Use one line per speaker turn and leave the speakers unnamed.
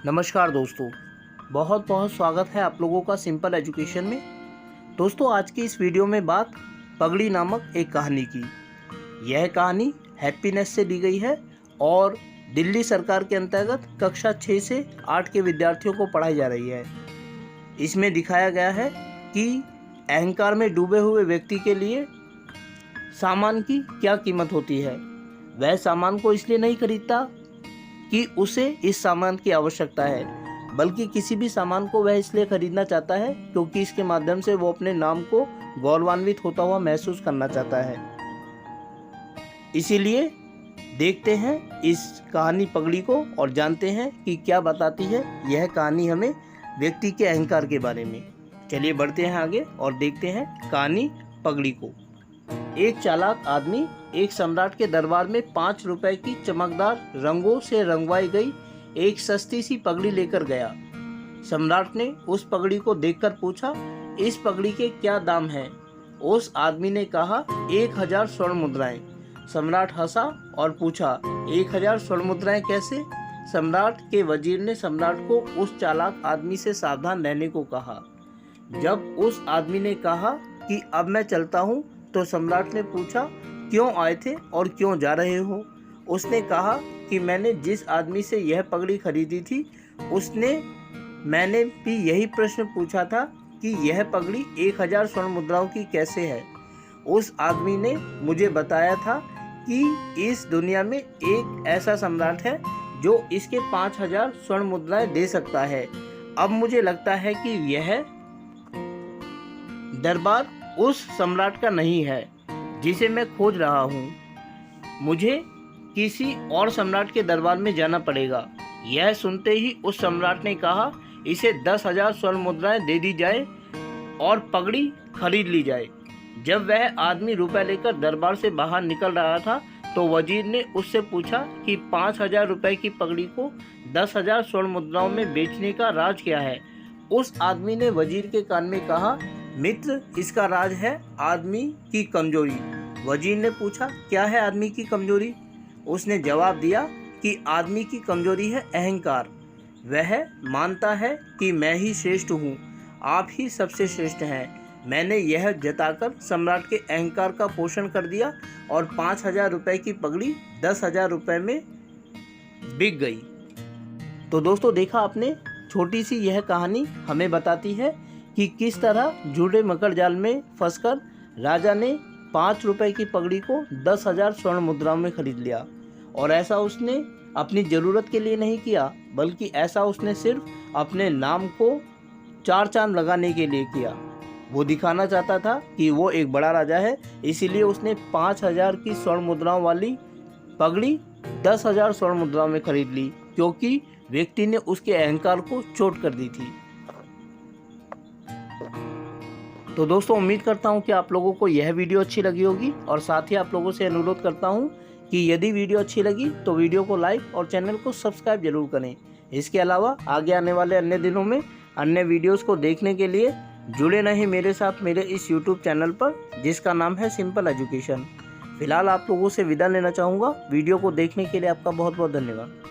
नमस्कार दोस्तों, बहुत बहुत स्वागत है आप लोगों का सिंपल एजुकेशन में। दोस्तों, आज की इस वीडियो में बात पगड़ी नामक एक कहानी की। यह कहानी हैप्पीनेस से दी गई है और दिल्ली सरकार के अंतर्गत कक्षा 6 से 8 के विद्यार्थियों को पढ़ाई जा रही है। इसमें दिखाया गया है कि अहंकार में डूबे हुए व्यक्ति के लिए सामान की क्या कीमत होती है। वह सामान को इसलिए नहीं खरीदता कि उसे इस सामान की आवश्यकता है, बल्कि किसी भी सामान को वह इसलिए खरीदना चाहता है क्योंकि इसके माध्यम से वो अपने नाम को गौरवान्वित होता हुआ महसूस करना चाहता है। इसीलिए देखते हैं इस कहानी पगड़ी को और जानते हैं कि क्या बताती है यह कहानी हमें व्यक्ति के अहंकार के बारे में। चलिए बढ़ते हैं आगे और देखते हैं कहानी पगड़ी को। एक चालाक आदमी एक सम्राट के दरबार में 5 रुपए की चमकदार रंगों से रंगवाई गई एक सस्ती सी पगड़ी लेकर गया। सम्राट ने उस पगड़ी को देखकर पूछा, इस पगड़ी के क्या दाम हैं? उस आदमी ने कहा, 1000 स्वर्ण मुद्राएं। सम्राट हंसा और पूछा, 1000 स्वर्ण मुद्राएं कैसे? सम्राट के वजीर ने सम्राट को उस चालाक आदमी से सावधान रहने को कहा। जब उस आदमी ने कहा कि अब मैं चलता हूँ, तो सम्राट ने पूछा, क्यों आए थे और क्यों जा रहे हो? उसने कहा कि मैंने जिस आदमी से यह पगड़ी खरीदी थी मैंने भी यही प्रश्न पूछा था कि यह पगड़ी 1000 स्वर्ण मुद्राओं की कैसे है। उस आदमी ने मुझे बताया था कि इस दुनिया में एक ऐसा सम्राट है जो इसके 5000 स्वर्ण मुद्राएं दे सकता है। अब मुझे लगता है कि यह दरबार उस सम्राट का नहीं है जिसे मैं खोज रहा हूँ। मुझे किसी और सम्राट के दरबार में जाना पड़ेगा। यह सुनते ही उस सम्राट ने कहा, इसे 10,000 स्वर्ण मुद्राएं दे दी जाए और पगड़ी खरीद ली जाए। जब वह आदमी रुपए लेकर दरबार से बाहर निकल रहा था तो वजीर ने उससे पूछा कि 5,000 रुपए की पगड़ी को 10,000 स्वर्ण मुद्राओं में बेचने का राज क्या है। उस आदमी ने वजीर के कान में कहा, मित्र, इसका राज है आदमी की कमजोरी। वजीर ने पूछा, क्या है आदमी की कमजोरी? उसने जवाब दिया कि आदमी की कमजोरी है अहंकार। वह मानता है कि मैं ही श्रेष्ठ हूँ, आप ही सबसे श्रेष्ठ हैं। मैंने यह जताकर सम्राट के अहंकार का पोषण कर दिया और 5,000 रुपये की पगड़ी 10,000 रुपये में बिक गई। तो दोस्तों, देखा आपने, छोटी सी यह कहानी हमें बताती है कि किस तरह झूठे मकर जाल में फंसकर राजा ने 5 रुपए की पगड़ी को 10,000 स्वर्ण मुद्राओं में खरीद लिया। और ऐसा उसने अपनी ज़रूरत के लिए नहीं किया, बल्कि ऐसा उसने सिर्फ अपने नाम को 4 चांद लगाने के लिए किया। वो दिखाना चाहता था कि वो एक बड़ा राजा है, इसीलिए उसने 5,000 की स्वर्ण मुद्राओं वाली पगड़ी 10,000 स्वर्ण मुद्राओं में खरीद ली, क्योंकि व्यक्ति ने उसके अहंकार को चोट कर दी थी। तो दोस्तों, उम्मीद करता हूं कि आप लोगों को यह वीडियो अच्छी लगी होगी और साथ ही आप लोगों से अनुरोध करता हूं कि यदि वीडियो अच्छी लगी तो वीडियो को लाइक और चैनल को सब्सक्राइब जरूर करें। इसके अलावा आगे आने वाले अन्य दिनों में अन्य वीडियोस को देखने के लिए जुड़े रहें मेरे साथ मेरे इस यूट्यूब चैनल पर, जिसका नाम है सिंपल एजुकेशन। फिलहाल आप लोगों से विदा लेना चाहूँगा। वीडियो को देखने के लिए आपका बहुत बहुत धन्यवाद।